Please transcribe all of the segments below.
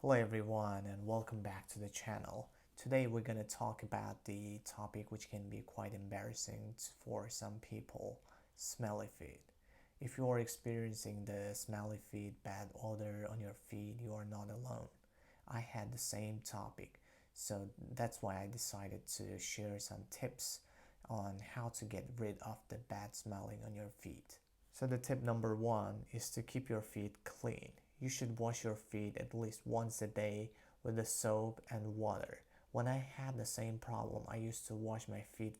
Hello everyone and welcome back to the channel. Today we're going to talk about the topic which can be quite embarrassing for some people, smelly feet. If you are experiencing the smelly feet, bad odor on your feet, you are not alone. I had the same topic, so that's why I decided to share some tips on how to get rid of the bad smelling on your feet. So the tip number one is to keep your feet clean. You should wash your feet at least once a day with the soap and water. When I had the same problem, I used to wash my feet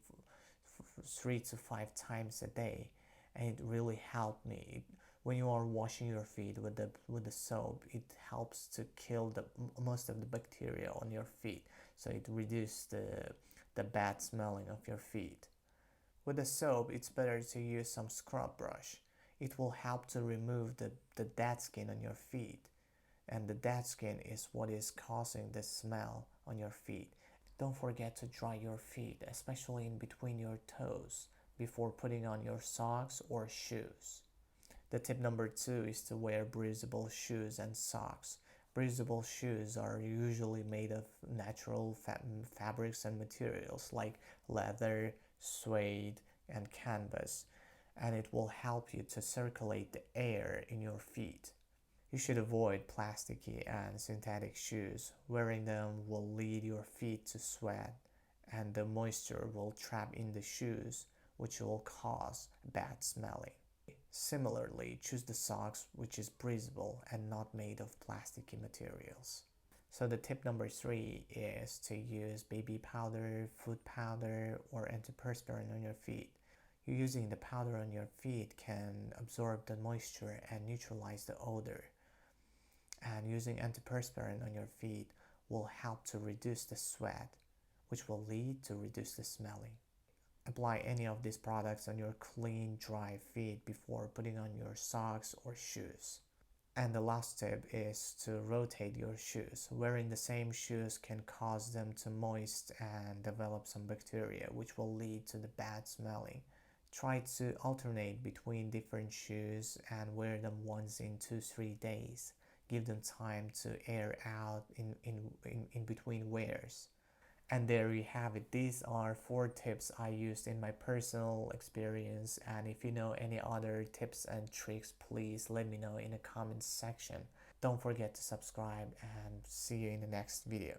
3 to 5 times a day, and it really helped me. When you are washing your feet with the soap, it helps to kill most of the bacteria on your feet, so it reduces the bad smelling of your feet. With the soap, it's better to use some scrub brush. It will help to remove the dead skin on your feet. And the dead skin is what is causing the smell on your feet. Don't forget to dry your feet, especially in between your toes, before putting on your socks or shoes. The tip number two is to wear breathable shoes and socks. Breathable shoes are usually made of natural fabrics and materials like leather, suede, and canvas, and it will help you to circulate the air in your feet. You should avoid plasticky and synthetic shoes. Wearing them will lead your feet to sweat, and the moisture will trap in the shoes, which will cause bad smelling. Similarly, choose the socks which is breathable and not made of plasticky materials. So the tip number three is to use baby powder, foot powder, or antiperspirant on your feet. Using the powder on your feet can absorb the moisture and neutralize the odor. And using antiperspirant on your feet will help to reduce the sweat, which will lead to reduce the smelling. Apply any of these products on your clean, dry feet before putting on your socks or shoes. And the last tip is to rotate your shoes. Wearing the same shoes can cause them to moist and develop some bacteria, which will lead to the bad smelling. Try to alternate between different shoes and wear them once in 2-3 days. Give them time to air out in between wears. And there you have it. These are 4 tips I used in my personal experience, and if you know any other tips and tricks, please let me know in the comments section. Don't forget to subscribe and see you in the next video.